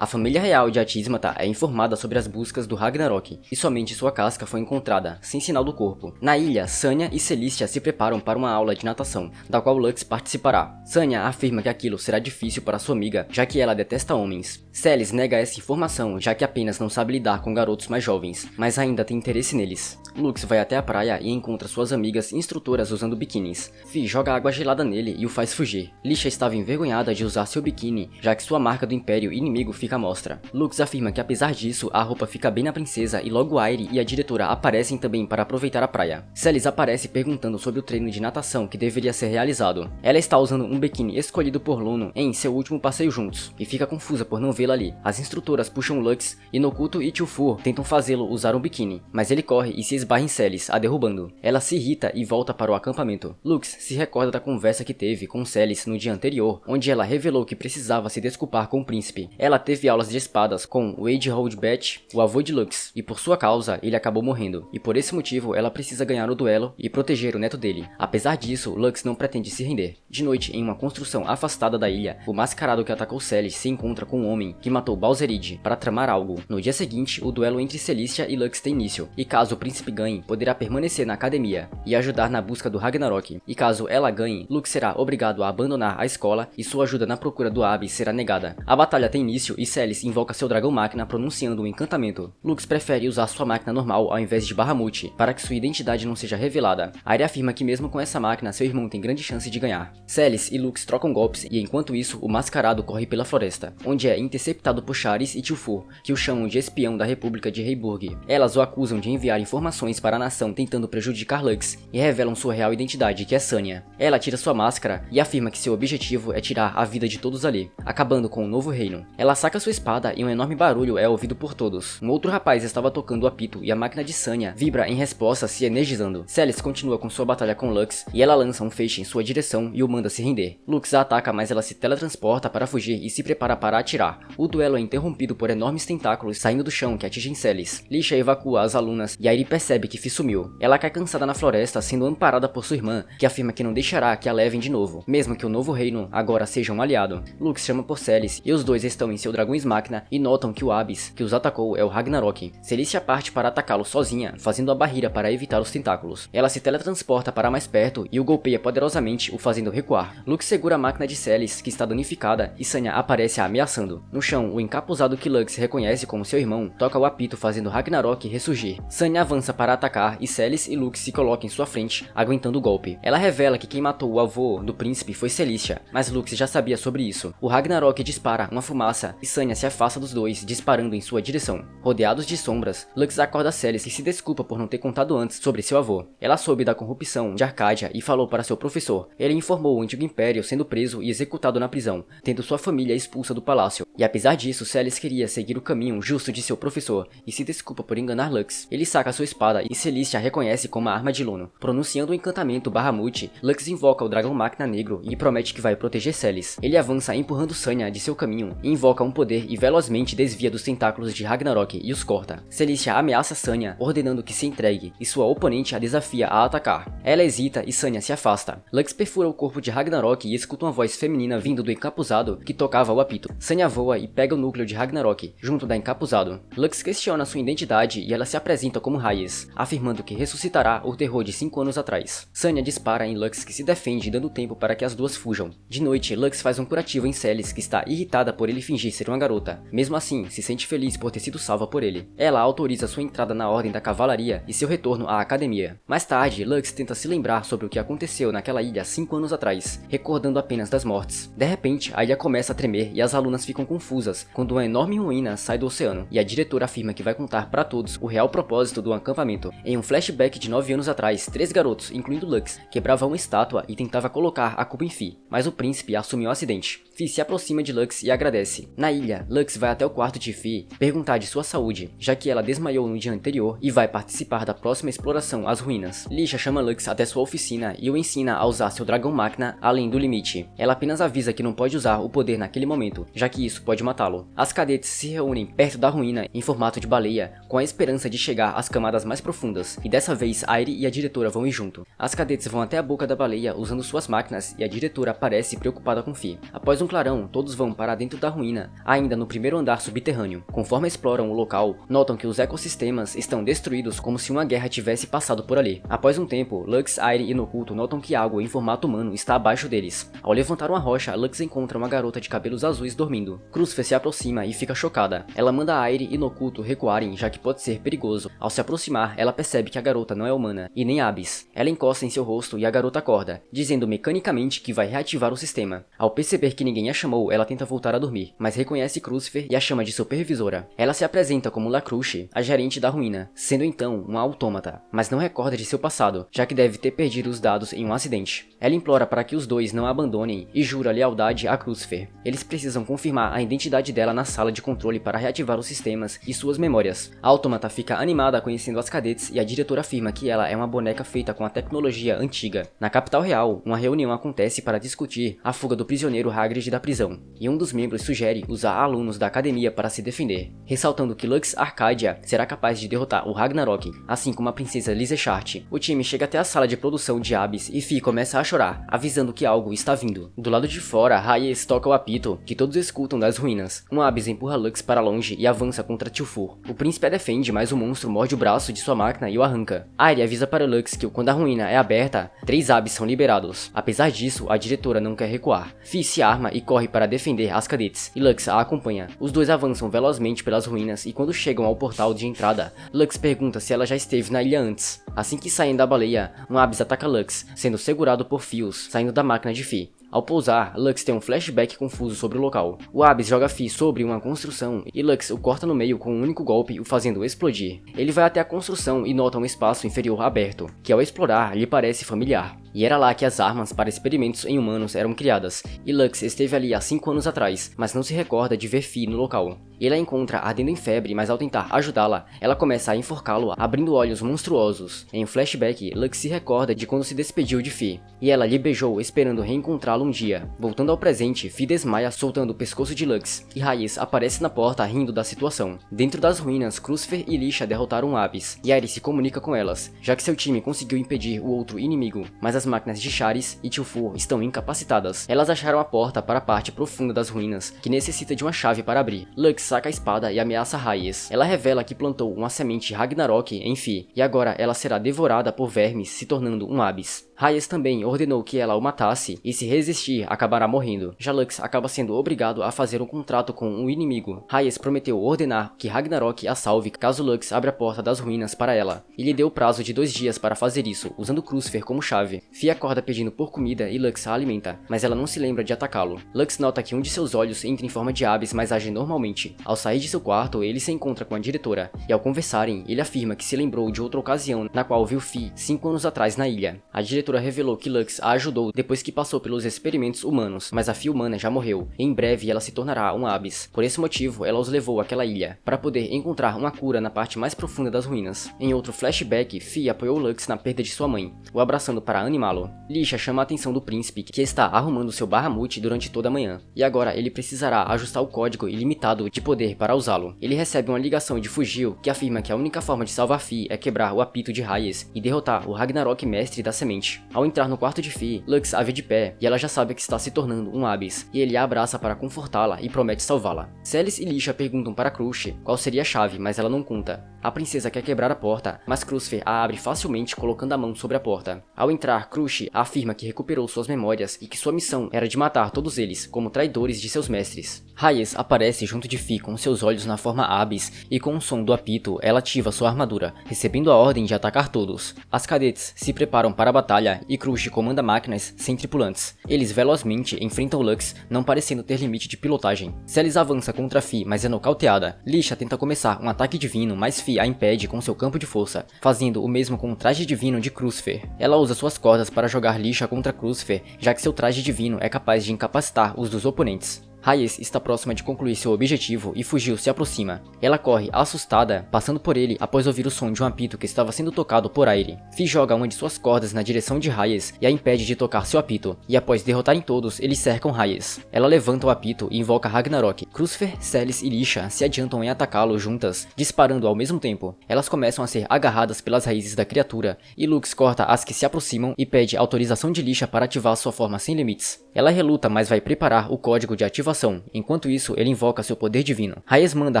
A família real de Atismata é informada sobre as buscas do Ragnarok, e somente sua casca foi encontrada, sem sinal do corpo. Na ilha, Sanya e Celestia se preparam para uma aula de natação, da qual Lux participará. Sanya afirma que aquilo será difícil para sua amiga, já que ela detesta homens. Celes nega essa informação, já que apenas não sabe lidar com garotos mais jovens, mas ainda tem interesse neles. Lux vai até a praia e encontra suas amigas instrutoras usando biquínis. Fi joga água gelada nele e o faz fugir. Lisha estava envergonhada de usar seu biquíni, já que sua marca do Império inimigo fica à mostra. Lux afirma que apesar disso, a roupa fica bem na princesa e logo Airi e a diretora aparecem também para aproveitar a praia. Celes aparece perguntando sobre o treino de natação que deveria ser realizado. Ela está usando um biquíni escolhido por Lono em seu último passeio juntos, e fica confusa por não vê-la ali. As instrutoras puxam Lux e Nokuto e Tillfur tentam fazê-lo usar um biquíni, mas ele corre e se esbarra em Celes, a derrubando. Ela se irrita e volta para o acampamento. Lux se recorda da conversa que teve com Celes no dia anterior, onde ela revelou que precisava se desculpar com o príncipe. Ela teve aulas de espadas com Wade Holdbat, o avô de Lux, e por sua causa ele acabou morrendo, e por esse motivo ela precisa ganhar o duelo e proteger o neto dele. Apesar disso, Lux não pretende se render. De noite, em uma construção afastada da ilha, o mascarado que atacou Celes se encontra com um homem que matou Bowserid para tramar algo. No dia seguinte, o duelo entre Celestia e Lux tem início, e caso o príncipe ganhe, poderá permanecer na academia e ajudar na busca do Ragnarok, e caso ela ganhe, Lux será obrigado a abandonar a escola e sua ajuda na procura do Abyss será negada. A batalha tem início e Celes invoca seu dragão máquina pronunciando um encantamento. Lux prefere usar sua máquina normal ao invés de Bahamut, para que sua identidade não seja revelada. Airi afirma que mesmo com essa máquina, seu irmão tem grande chance de ganhar. Celes e Lux trocam golpes e enquanto isso, o mascarado corre pela floresta, onde é interceptado por Charis e Tillfur, que o chamam de espião da República de Heiburg. Elas o acusam de enviar informações para a nação tentando prejudicar Lux e revelam sua real identidade, que é Sanya. Ela tira sua máscara e afirma que seu objetivo é tirar a vida de todos ali, acabando com o novo reino. Ela saca sua espada e um enorme barulho é ouvido por todos. Um outro rapaz estava tocando o apito e a máquina de Sanya vibra em resposta, se energizando. Celes continua com sua batalha com Lux e ela lança um feixe em sua direção e o manda se render. Lux a ataca, mas ela se teletransporta para fugir e se prepara para atirar. O duelo é interrompido por enormes tentáculos saindo do chão que atingem Celes. Lisha evacua as alunas e Airi percebe que Fi sumiu. Ela cai cansada na floresta, sendo amparada por sua irmã, que afirma que não deixará que a levem de novo, mesmo que o novo reino agora seja um aliado. Lux chama por Celes e os dois estão em seu Dragões Máquina e notam que o Abyss que os atacou é o Ragnarok. Celestia parte para atacá-lo sozinha, fazendo a barreira para evitar os tentáculos. Ela se teletransporta para mais perto e o golpeia poderosamente, o fazendo recuar. Lux segura a máquina de Celes, que está danificada, e Sanya aparece a ameaçando. No chão, o encapuzado que Lux reconhece como seu irmão toca o apito fazendo Ragnarok ressurgir. Sanya avança para atacar e Celes e Lux se colocam em sua frente, aguentando o golpe. Ela revela que quem matou o avô do príncipe foi Celestia, mas Lux já sabia sobre isso. O Ragnarok dispara uma fumaça e Sanya se afasta dos dois, disparando em sua direção. Rodeados de sombras, Lux acorda Celes e se desculpa por não ter contado antes sobre seu avô. Ela soube da corrupção de Arcádia e falou para seu professor. Ele informou o antigo império sendo preso e executado na prisão, tendo sua família expulsa do palácio. E apesar disso, Celes queria seguir o caminho justo de seu professor e se desculpa por enganar Lux. Ele saca sua espada e Celestia a reconhece como a arma de Lono. Pronunciando o encantamento Bahamut, Lux invoca o dragão máquina negro e promete que vai proteger Celes. Ele avança empurrando Sanya de seu caminho e invoca um poder e velozmente desvia dos tentáculos de Ragnarok e os corta. Celestia ameaça Sanya, ordenando que se entregue, e sua oponente a desafia a atacar. Ela hesita e Sanya se afasta. Lux perfura o corpo de Ragnarok e escuta uma voz feminina vindo do encapuzado que tocava o apito. Sanya voa e pega o núcleo de Ragnarok, junto da encapuzado. Lux questiona sua identidade e ela se apresenta como Raiz, afirmando que ressuscitará o terror de 5 anos atrás. Sanya dispara em Lux, que se defende, dando tempo para que as duas fujam. De noite, Lux faz um curativo em Celes, que está irritada por ele fingir ser uma garota. Mesmo assim, se sente feliz por ter sido salva por ele. Ela autoriza sua entrada na Ordem da Cavalaria e seu retorno à academia. Mais tarde, Lux tenta se lembrar sobre o que aconteceu naquela ilha 5 anos atrás, recordando apenas das mortes. De repente, a ilha começa a tremer e as alunas ficam confusas quando uma enorme ruína sai do oceano, e a diretora afirma que vai contar para todos o real propósito do acampamento. Em um flashback de 9 anos atrás, 3 garotos, incluindo Lux, quebravam uma estátua e tentava colocar a culpa em Fi, mas o príncipe assumiu o acidente. Fi se aproxima de Lux e agradece. Na ilha, Lux vai até o quarto de Fi perguntar de sua saúde, já que ela desmaiou no dia anterior e vai participar da próxima exploração às ruínas. Lisha chama Lux até sua oficina e o ensina a usar seu dragão máquina além do limite. Ela apenas avisa que não pode usar o poder naquele momento, já que isso pode matá-lo. As cadetes se reúnem perto da ruína em formato de baleia, com a esperança de chegar às camadas mais profundas, e dessa vez Airi e a diretora vão ir junto. As cadetes vão até a boca da baleia usando suas máquinas e a diretora parece preocupada com Fi. Após um clarão, todos vão para dentro da ruína, ainda no primeiro andar subterrâneo. Conforme exploram o local, notam que os ecossistemas estão destruídos como se uma guerra tivesse passado por ali. Após um tempo, Lux, Aire e Nokuto notam que algo em formato humano está abaixo deles. Ao levantar uma rocha, Lux encontra uma garota de cabelos azuis dormindo. Crucifer se aproxima e fica chocada. Ela manda Aire e Nokuto recuarem, já que pode ser perigoso. Ao se aproximar, ela percebe que a garota não é humana, e nem Abyss. Ela encosta em seu rosto e a garota acorda, dizendo mecanicamente que vai reativar o sistema. Ao perceber que ninguém a chamou, ela tenta voltar a dormir, mas reconhece Crucifer e a chama de supervisora. Ela se apresenta como Lacruche, a gerente da ruína, sendo então uma autômata, mas não recorda de seu passado, já que deve ter perdido os dados em um acidente. Ela implora para que os dois não a abandonem e jura lealdade a Crucifer. Eles precisam confirmar a identidade dela na sala de controle para reativar os sistemas e suas memórias. A autômata fica animada conhecendo as cadetes e a diretora afirma que ela é uma boneca feita com a tecnologia antiga. Na capital real, uma reunião acontece para discutir a fuga do prisioneiro Hagrid da prisão, e um dos membros sugere usar alunos da academia para se defender, ressaltando que Lux Arcadia será capaz de derrotar o Ragnarok, assim como a princesa Lizeshart. O time chega até a sala de produção de Abyss e Fi começa a chorar, avisando que algo está vindo. Do lado de fora, Hayes toca o apito, que todos escutam das ruínas. Um Abyss empurra Lux para longe e avança contra Tilfur. O príncipe a defende, mas o monstro morde o braço de sua máquina e o arranca. Aire avisa para Lux que quando a ruína é aberta, 3 Abyss são liberados. Apesar disso, a diretora não quer recuar. Fi se arma e corre para defender as cadetes, e Lux a acompanha. Os dois avançam velozmente pelas ruínas e quando chegam ao portal de entrada, Lux pergunta se ela já esteve na ilha antes. Assim que saem da baleia, um Abyss ataca Lux, sendo segurado por fios saindo da máquina de Fi. Ao pousar, Lux tem um flashback confuso sobre o local. O Abyss joga Fi sobre uma construção e Lux o corta no meio com um único golpe, o fazendo explodir. Ele vai até a construção e nota um espaço inferior aberto, que ao explorar lhe parece familiar. E era lá que as armas para experimentos em humanos eram criadas, e Lux esteve ali há 5 anos atrás, mas não se recorda de ver Fi no local. Ele a encontra ardendo em febre, mas ao tentar ajudá-la, ela começa a enforcá-lo, abrindo olhos monstruosos. Em um flashback, Lux se recorda de quando se despediu de Fi, e ela lhe beijou esperando reencontrá-lo um dia. Voltando ao presente, Fi desmaia soltando o pescoço de Lux, e Hayes aparece na porta rindo da situação. Dentro das ruínas, Crucifer e Lisha derrotaram Abyss, e Ares se comunica com elas, já que seu time conseguiu impedir o outro inimigo, mas as máquinas de Charis e Tilfur estão incapacitadas. Elas acharam a porta para a parte profunda das ruínas, que necessita de uma chave para abrir. Lux saca a espada e ameaça Hayes. Ela revela que plantou uma semente Ragnarok em Fi, e agora ela será devorada por vermes, se tornando um Abyss. Hayes também ordenou que ela o matasse, e se resistir, acabará morrendo. Já Lux acaba sendo obrigado a fazer um contrato com um inimigo. Hayes prometeu ordenar que Ragnarok a salve caso Lux abra a porta das ruínas para ela, e lhe deu prazo de 2 dias para fazer isso, usando Crucifer como chave. Fi acorda pedindo por comida e Lux a alimenta, mas ela não se lembra de atacá-lo. Lux nota que um de seus olhos entra em forma de Abyss, mas age normalmente. Ao sair de seu quarto, ele se encontra com a diretora, e ao conversarem, ele afirma que se lembrou de outra ocasião na qual viu Fi 5 anos atrás na ilha. A diretora revelou que Lux a ajudou depois que passou pelos experimentos humanos, mas a Fi humana já morreu, e em breve ela se tornará um Abyss. Por esse motivo, ela os levou àquela ilha, para poder encontrar uma cura na parte mais profunda das ruínas. Em outro flashback, Fi apoiou Lux na perda de sua mãe, o abraçando para animá-lo. Lisha chama a atenção do príncipe, que está arrumando seu Bahamut durante toda a manhã, e agora ele precisará ajustar o código ilimitado de poder para usá-lo. Ele recebe uma ligação de Fugil, que afirma que a única forma de salvar Fi é quebrar o apito de Hayes e derrotar o Ragnarok mestre da semente. Ao entrar no quarto de Fi, Lux a vê de pé, e ela já sabe que está se tornando um Abyss, e ele a abraça para confortá-la e promete salvá-la. Celis e Lisha perguntam para Crush qual seria a chave, mas ela não conta. A princesa quer quebrar a porta, mas Crucifer a abre facilmente colocando a mão sobre a porta. Ao entrar, Crush afirma que recuperou suas memórias e que sua missão era de matar todos eles, como traidores de seus mestres. Hayes aparece junto de Fi com seus olhos na forma Abyss, e com o som do apito, ela ativa sua armadura, recebendo a ordem de atacar todos. As cadetes se preparam para a batalha e Crush comanda máquinas sem tripulantes. Eles velozmente enfrentam Lux, não parecendo ter limite de pilotagem. Celis avança contra Fi, mas é nocauteada. Lisha tenta começar um ataque divino, mas Fi a impede com seu campo de força, fazendo o mesmo com o traje divino de Crucifer. Ela usa suas cordas para jogar Lisha contra Crucifer, já que seu traje divino é capaz de incapacitar os dos oponentes. Hayes está próxima de concluir seu objetivo e Fugil se aproxima. Ela corre assustada, passando por ele após ouvir o som de um apito que estava sendo tocado por Aire. Fi joga uma de suas cordas na direção de Hayes e a impede de tocar seu apito, e após derrotarem todos, eles cercam Hayes. Ela levanta o apito e invoca Ragnarok. Crucifer, Celis e Lisha se adiantam em atacá-lo juntas, disparando ao mesmo tempo. Elas começam a ser agarradas pelas raízes da criatura, e Lux corta as que se aproximam e pede autorização de Lisha para ativar sua forma sem limites. Ela reluta, mas vai preparar o código de ativação observação. Enquanto isso, ele invoca seu poder divino. Hayes manda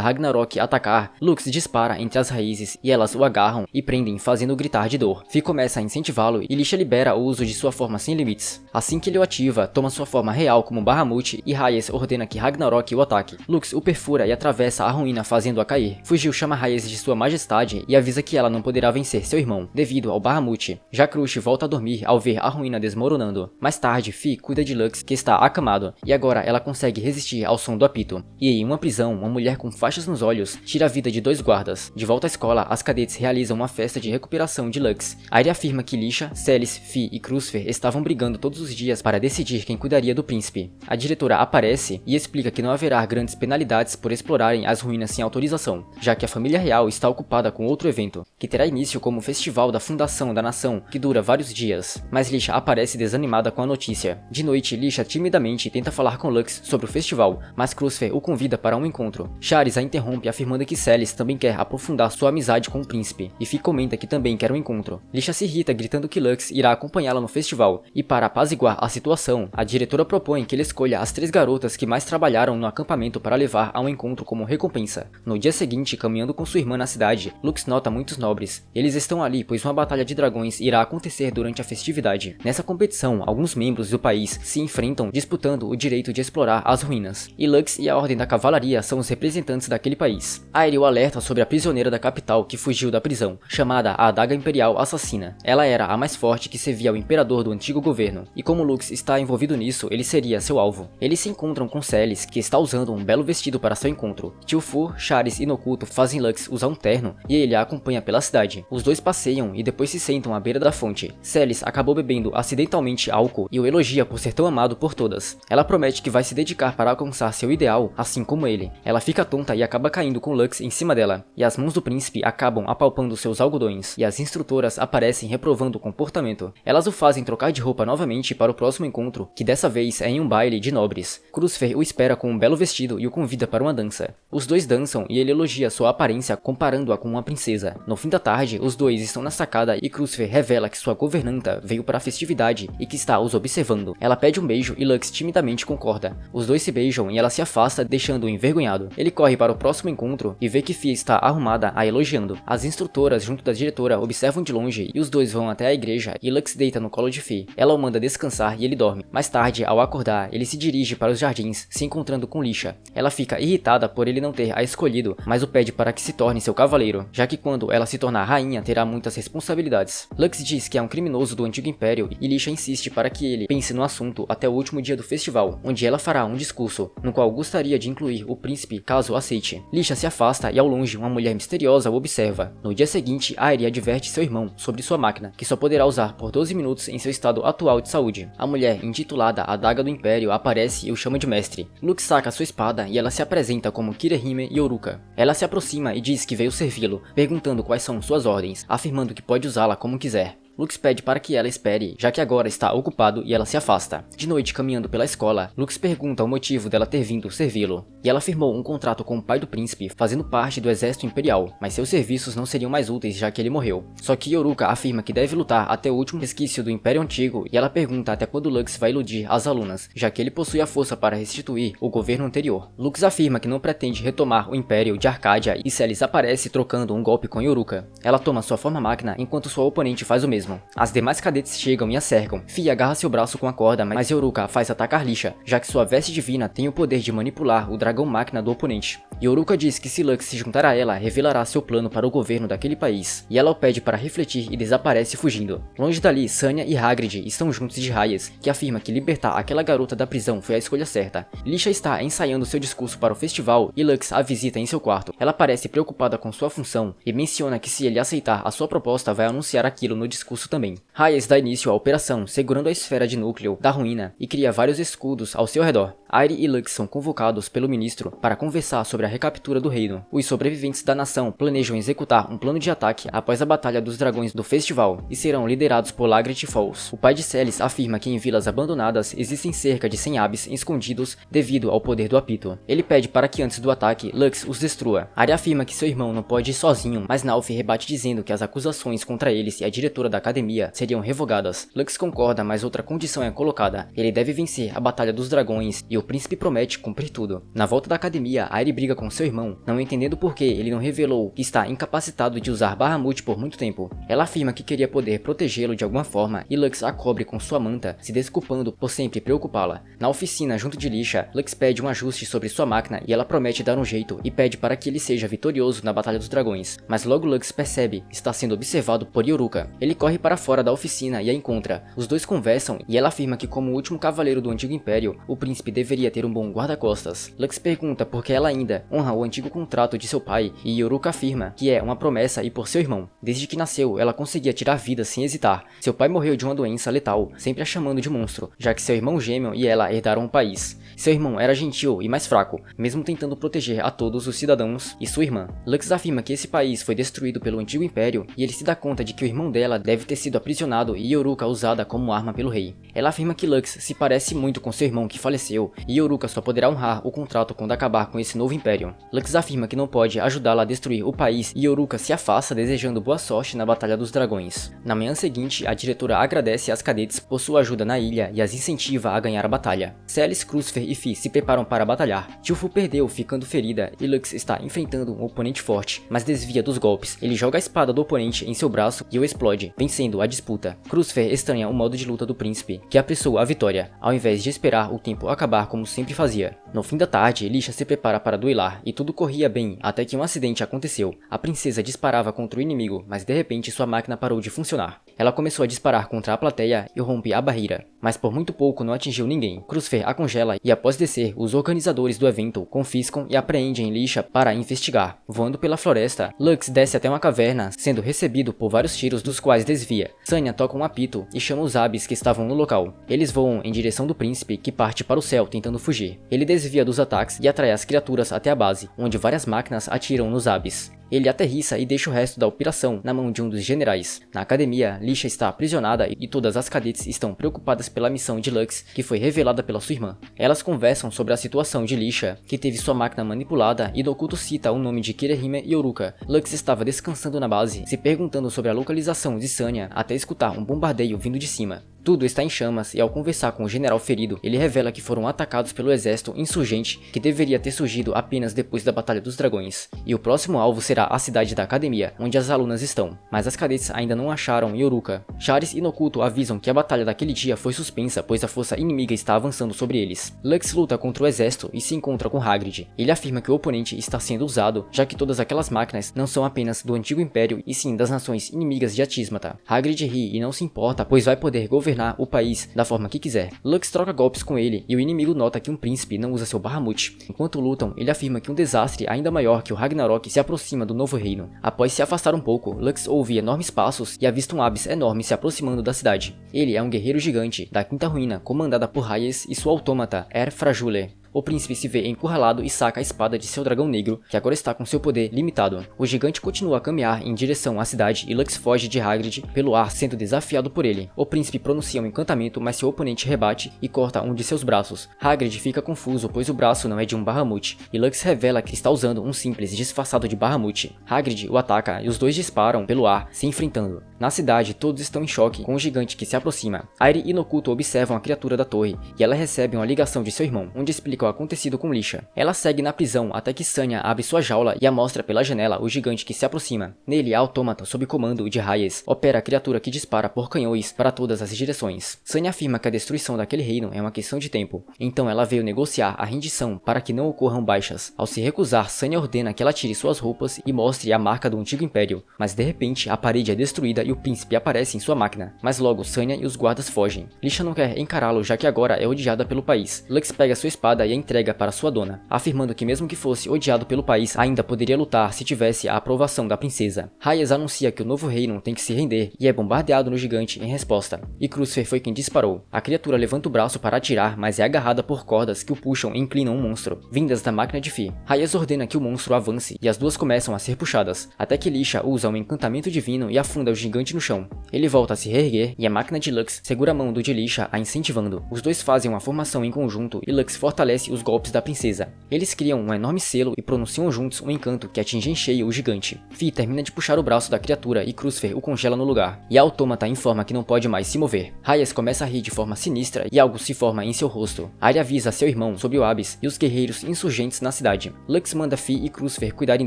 Ragnarok atacar, Lux dispara entre as raízes e elas o agarram e prendem, fazendo gritar de dor. Fi começa a incentivá-lo e Lisha libera o uso de sua forma sem limites. Assim que ele o ativa, toma sua forma real como Bahamut e Hayes ordena que Ragnarok o ataque. Lux o perfura e atravessa a ruína, fazendo-a cair. Fujil chama Hayes de sua majestade e avisa que ela não poderá vencer seu irmão, devido ao Bahamut. Já Krush volta a dormir ao ver a ruína desmoronando. Mais tarde, Fi cuida de Lux, que está acamado, e agora ela consegue resistir ao som do apito. E em uma prisão, uma mulher com faixas nos olhos tira a vida de 2 guardas. De volta à escola, as cadetes realizam uma festa de recuperação de Lux. Aire afirma que Lisha, Celis, Fi e Krucifer estavam brigando todos os dias para decidir quem cuidaria do príncipe. A diretora aparece e explica que não haverá grandes penalidades por explorarem as ruínas sem autorização, já que a família real está ocupada com outro evento, que terá início como o festival da fundação da nação, que dura vários dias. Mas Lisha aparece desanimada com a notícia. De noite, Lisha timidamente tenta falar com Lux sobre o festival, mas Krucifer o convida para um encontro. Charis a interrompe afirmando que Celis também quer aprofundar sua amizade com o príncipe, e Fi comenta que também quer um encontro. Lisha se irrita gritando que Lux irá acompanhá-la no festival, e para apaziguar a situação, a diretora propõe que ele escolha as 3 garotas que mais trabalharam no acampamento para levar a um encontro como recompensa. No dia seguinte, caminhando com sua irmã na cidade, Lux nota muitos nobres. Eles estão ali pois uma batalha de dragões irá acontecer durante a festividade. Nessa competição, alguns membros do país se enfrentam disputando o direito de explorar as ruínas, e Lux e a Ordem da Cavalaria são os representantes daquele país. Aire o alerta sobre a prisioneira da capital que fugiu da prisão, chamada a Adaga Imperial Assassina. Ela era a mais forte que servia ao imperador do antigo governo, e como Lux está envolvido nisso, ele seria seu alvo. Eles se encontram com Celis, que está usando um belo vestido para seu encontro. Tillfur, Charis e Nokuto fazem Lux usar um terno, e ele a acompanha pela cidade. Os dois passeiam e depois se sentam à beira da fonte. Celis acabou bebendo acidentalmente álcool e o elogia por ser tão amado por todas. Ela promete que vai se dedicar para alcançar seu ideal, assim como ele. Ela fica tonta e acaba caindo com Lux em cima dela, e as mãos do príncipe acabam apalpando seus algodões, e as instrutoras aparecem reprovando o comportamento. Elas o fazem trocar de roupa novamente para o próximo encontro, que dessa vez é em um baile de nobres. Krucifer o espera com um belo vestido e o convida para uma dança. Os dois dançam e ele elogia sua aparência comparando-a com uma princesa. No fim da tarde, os dois estão na sacada e Krucifer revela que sua governanta veio para a festividade e que está os observando. Ela pede um beijo e Lux timidamente concorda. Os dois se beijam e ela se afasta, deixando-o envergonhado. Ele corre para o próximo encontro e vê que Fi está arrumada a elogiando. As instrutoras junto da diretora observam de longe e os dois vão até a igreja e Lux deita no colo de Fi. Ela o manda descansar e ele dorme. Mais tarde, ao acordar, ele se dirige para os jardins, se encontrando com Lisha. Ela fica irritada por ele não ter a escolhido, mas o pede para que se torne seu cavaleiro, já que quando ela se tornar rainha terá muitas responsabilidades. Lux diz que é um criminoso do antigo império e Lisha insiste para que ele pense no assunto até o último dia do festival, onde ela fará um discurso, no qual gostaria de incluir o príncipe caso aceite. Lisha se afasta e ao longe uma mulher misteriosa o observa. No dia seguinte, Aire adverte seu irmão sobre sua máquina, que só poderá usar por 12 minutos em seu estado atual de saúde. A mulher, intitulada a Daga do Império, aparece e o chama de mestre. Lux saca sua espada e ela se apresenta como Kirihime Yoruka. Ela se aproxima e diz que veio servi-lo, perguntando quais são suas ordens, afirmando que pode usá-la como quiser. Lux pede para que ela espere, já que agora está ocupado, e ela se afasta. De noite, caminhando pela escola, Lux pergunta o motivo dela ter vindo servi-lo. E ela firmou um contrato com o pai do príncipe, fazendo parte do exército imperial, mas seus serviços não seriam mais úteis já que ele morreu. Só que Yoruka afirma que deve lutar até o último resquício do Império Antigo, e ela pergunta até quando Lux vai iludir as alunas, já que ele possui a força para restituir o governo anterior. Lux afirma que não pretende retomar o Império de Arcádia, e Celis aparece trocando um golpe com Yoruka. Ela toma sua forma máquina, enquanto sua oponente faz o mesmo. As demais cadetes chegam e a cercam. Fi agarra seu braço com a corda, mas Yoruka a faz atacar Lisha, já que sua veste divina tem o poder de manipular o dragão máquina do oponente. Yoruka diz que se Lux se juntar a ela, revelará seu plano para o governo daquele país, e ela o pede para refletir e desaparece fugindo. Longe dali, Sanya e Hagrid estão juntos de Hayes, que afirma que libertar aquela garota da prisão foi a escolha certa. Lisha está ensaiando seu discurso para o festival e Lux a visita em seu quarto. Ela parece preocupada com sua função e menciona que se ele aceitar a sua proposta vai anunciar aquilo no discurso também. Hayes dá início à operação, segurando a esfera de núcleo da ruína e cria vários escudos ao seu redor. Aire e Lux são convocados pelo ministro para conversar sobre a recaptura do reino. Os sobreviventes da nação planejam executar um plano de ataque após a batalha dos dragões do festival e serão liderados por Lagrit Falls. O pai de Celis afirma que em vilas abandonadas existem cerca de 100 abis escondidos devido ao poder do apito. Ele pede para que antes do ataque, Lux os destrua. Aire afirma que seu irmão não pode ir sozinho, mas Nauf rebate dizendo que as acusações contra eles e a diretora da academia seriam revogadas. Lux concorda, mas outra condição é colocada. Ele deve vencer a Batalha dos Dragões e o príncipe promete cumprir tudo. Na volta da academia, Airi briga com seu irmão, não entendendo por que ele não revelou que está incapacitado de usar Bahamut por muito tempo. Ela afirma que queria poder protegê-lo de alguma forma e Lux a cobre com sua manta, se desculpando por sempre preocupá-la. Na oficina, junto de Lisha, Lux pede um ajuste sobre sua máquina e ela promete dar um jeito e pede para que ele seja vitorioso na Batalha dos Dragões. Mas logo Lux percebe que está sendo observado por Yoruka. Ele corre para fora da oficina e a encontra. Os dois conversam e ela afirma que, como o último cavaleiro do Antigo Império, o príncipe deveria ter um bom guarda-costas. Lux pergunta por que ela ainda honra o antigo contrato de seu pai e Yoruka afirma que é uma promessa e por seu irmão. Desde que nasceu, ela conseguia tirar vida sem hesitar. Seu pai morreu de uma doença letal, sempre a chamando de monstro, já que seu irmão gêmeo e ela herdaram o país. Seu irmão era gentil e mais fraco, mesmo tentando proteger a todos os cidadãos e sua irmã. Lux afirma que esse país foi destruído pelo Antigo Império e ele se dá conta de que o irmão dela deve ter sido aprisionado e Yoruka usada como arma pelo rei. Ela afirma que Lux se parece muito com seu irmão que faleceu e Yoruka só poderá honrar o contrato quando acabar com esse novo império. Lux afirma que não pode ajudá-la a destruir o país e Yoruka se afasta desejando boa sorte na Batalha dos Dragões. Na manhã seguinte, a diretora agradece às cadetes por sua ajuda na ilha e as incentiva a ganhar a batalha. Celis, Crucifer e Fi se preparam para batalhar. Tilfu perdeu, ficando ferida, e Lux está enfrentando um oponente forte, mas desvia dos golpes. Ele joga a espada do oponente em seu braço e o explode, vencendo a disputa. Crucifer estranha o modo de luta do príncipe, que apressou a vitória, ao invés de esperar o tempo acabar como sempre fazia. No fim da tarde, Lisha se prepara para duelar, e tudo corria bem, até que um acidente aconteceu. A princesa disparava contra o inimigo, mas de repente sua máquina parou de funcionar. Ela começou a disparar contra a plateia e rompe a barreira, mas por muito pouco não atingiu ninguém. Crucifer a congela e após descer, os organizadores do evento confiscam e apreendem Lisha para investigar. Voando pela floresta, Lux desce até uma caverna, sendo recebido por vários tiros dos quais desvia. Sanya toca um apito e chama os Abis que estavam no local. Eles voam em direção do príncipe, que parte para o céu tentando fugir. Ele desvia dos ataques e atrai as criaturas até a base, onde várias máquinas atiram nos Abis. Ele aterrissa e deixa o resto da operação na mão de um dos generais. Na academia, Lisha está aprisionada e todas as cadetes estão preocupadas pela missão de Lux, que foi revelada pela sua irmã. Elas conversam sobre a situação de Lisha, que teve sua máquina manipulada, e Dokuto cita o nome de Kirihime e Yoruka. Lux estava descansando na base, se perguntando sobre a localização de Sanya, até escutar um bombardeio vindo de cima. Tudo está em chamas e ao conversar com o general ferido, ele revela que foram atacados pelo exército insurgente que deveria ter surgido apenas depois da Batalha dos Dragões. E o próximo alvo será a cidade da academia, onde as alunas estão. Mas as cadetes ainda não acharam Yoruka. Charis e Nokuto avisam que a batalha daquele dia foi suspensa, pois a força inimiga está avançando sobre eles. Lux luta contra o exército e se encontra com Hagrid. Ele afirma que o oponente está sendo usado, já que todas aquelas máquinas não são apenas do Antigo Império e sim das nações inimigas de Atismata. Hagrid ri e não se importa, pois vai poder governar o país da forma que quiser. Lux troca golpes com ele e o inimigo nota que um príncipe não usa seu Bahamut. Enquanto lutam, ele afirma que um desastre ainda maior que o Ragnarok se aproxima do novo reino. Após se afastar um pouco, Lux ouve enormes passos e avista um Abis enorme se aproximando da cidade. Ele é um guerreiro gigante da Quinta Ruína, comandada por Hayes e sua autômata, Frajule. O príncipe se vê encurralado e saca a espada de seu dragão negro, que agora está com seu poder limitado. O gigante continua a caminhar em direção à cidade e Lux foge de Hagrid pelo ar, sendo desafiado por ele. O príncipe pronuncia um encantamento, mas seu oponente rebate e corta um de seus braços. Hagrid fica confuso, pois o braço não é de um Bahamut, e Lux revela que está usando um simples disfarçado de Bahamut. Hagrid o ataca e os dois disparam pelo ar, se enfrentando. Na cidade, todos estão em choque com o gigante que se aproxima. Airi e Nokuto observam a criatura da torre, e ela recebe uma ligação de seu irmão, onde explica o acontecido com Lisha. Ela segue na prisão até que Sanya abre sua jaula e a mostra pela janela o gigante que se aproxima. Nele, a autômata, sob comando de Hayes, opera a criatura que dispara por canhões para todas as direções. Sanya afirma que a destruição daquele reino é uma questão de tempo, então ela veio negociar a rendição para que não ocorram baixas. Ao se recusar, Sanya ordena que ela tire suas roupas e mostre a marca do Antigo Império, mas de repente a parede é destruída e o príncipe aparece em sua máquina, mas logo Sanya e os guardas fogem. Lisha não quer encará-lo, já que agora é odiada pelo país. Lux pega sua espada e a entrega para sua dona, afirmando que mesmo que fosse odiado pelo país, ainda poderia lutar se tivesse a aprovação da princesa. Hayes anuncia que o novo reino tem que se render e é bombardeado no gigante em resposta. E Crucifer foi quem disparou. A criatura levanta o braço para atirar, mas é agarrada por cordas que o puxam e inclinam o monstro, vindas da máquina de Fi. Reyes ordena que o monstro avance e as duas começam a ser puxadas, até que Lisha usa um encantamento divino e afunda o gigante no chão. Ele volta a se reerguer e a máquina de Lux segura a mão do de Lisha a incentivando. Os dois fazem uma formação em conjunto e Lux fortalece os golpes da princesa. Eles criam um enorme selo e pronunciam juntos um encanto que atinge em cheio o gigante. Fi termina de puxar o braço da criatura e Crucifer o congela no lugar, e a autômata informa que não pode mais se mover. Reyes começa a rir de forma sinistra e algo se forma em seu rosto. Arya avisa seu irmão sobre o Abyss e os guerreiros insurgentes na cidade. Lux manda Fi e Crucifer cuidarem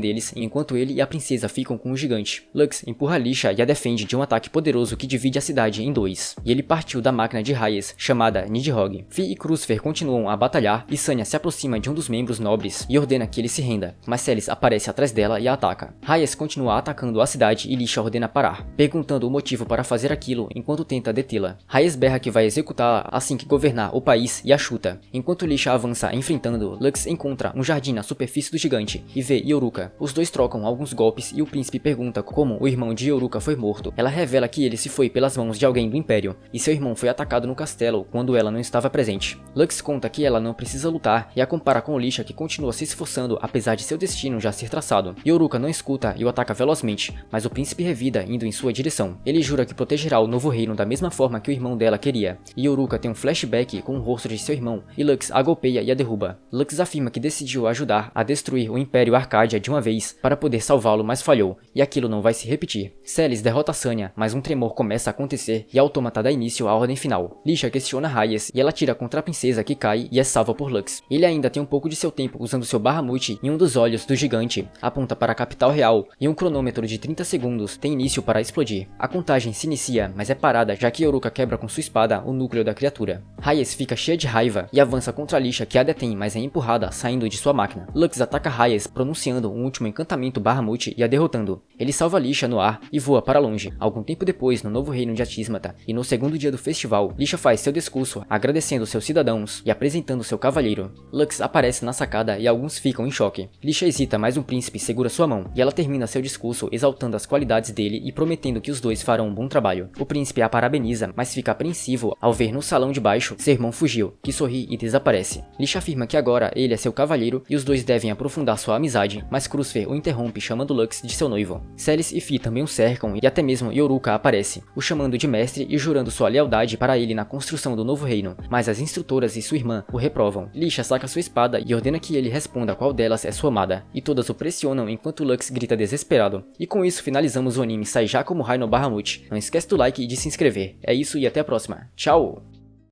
deles, enquanto ele e a princesa ficam com o gigante. Lux empurra Lisha e a defende de um ataque poderoso que divide a cidade em dois, e ele partiu da máquina de Reyes, chamada Nidhogg. Fi e Crucifer continuam a batalhar e Sanya se aproxima de um dos membros nobres e ordena que ele se renda, mas Celis aparece atrás dela e a ataca. Reyes continua atacando a cidade e Lisha ordena parar, perguntando o motivo para fazer aquilo enquanto tenta detê-la. Reyes berra que vai executá-la assim que governar o país e a chuta. Enquanto Lisha avança enfrentando, Lux encontra um jardim na superfície do gigante e vê Yoruka. Os dois trocam alguns golpes e o príncipe pergunta como o irmão de Yoruka foi morto. Ela revela que ele se foi pelas mãos de alguém do Império e seu irmão foi atacado no castelo quando ela não estava presente. Lux conta que ela não precisa lutar e a compara com Lisha, que continua se esforçando apesar de seu destino já ser traçado. Yoruka não escuta e o ataca velozmente, mas o príncipe revida indo em sua direção. Ele jura que protegerá o novo reino da mesma forma que o irmão dela queria. E Yoruka tem um flashback com o rosto de seu irmão e Lux a golpeia e a derruba. Lux afirma que decidiu ajudar a destruir o Império Arcadia de uma vez para poder salvá-lo, mas falhou, e aquilo não vai se repetir. Celis derrota Sanya, mas um tremor começa a acontecer e a autômata dá início à ordem final. Lisha questiona Reyes e ela tira contra a princesa, que cai e é salva por Lux. Ele ainda tem um pouco de seu tempo usando seu Bahamut em um dos olhos do gigante, aponta para a capital real e um cronômetro de 30 segundos tem início para explodir. A contagem se inicia, mas é parada já que Yoruka quebra com sua espada o núcleo da criatura. Reyes fica cheia de raiva e avança contra Lisha, que a detém, mas é empurrada saindo de sua máquina. Lux ataca Reyes pronunciando um último encantamento Bahamut e a derrotando. Ele salva Lisha no ar e voa para longe. Algum tempo depois, no novo reino de Atismata e no segundo dia do festival, Lisha faz seu discurso agradecendo seus cidadãos e apresentando seu cavalheiro. Lux aparece na sacada e alguns ficam em choque. Lisha hesita, mas um príncipe segura sua mão e ela termina seu discurso exaltando as qualidades dele e prometendo que os dois farão um bom trabalho. O príncipe a parabeniza, mas fica apreensivo ao ver no salão de baixo seu irmão fugiu, que sorri e desaparece. Lisha afirma que agora ele é seu cavalheiro e os dois devem aprofundar sua amizade, mas Crucifer o interrompe chamando Lux de seu noivo. Celis e Fi também o cercam e até mesmo Yoruka aparece, o chamando de mestre e jurando sua lealdade para ele na construção do novo reino, mas as instrutoras e sua irmã o reprovam. Lisha saca sua espada e ordena que ele responda qual delas é sua amada, e todas o pressionam enquanto Lux grita desesperado. E com isso finalizamos o anime Sai Já Como Rai no Bahamut. Não esquece do like e de se inscrever. É isso e até a próxima. Tchau!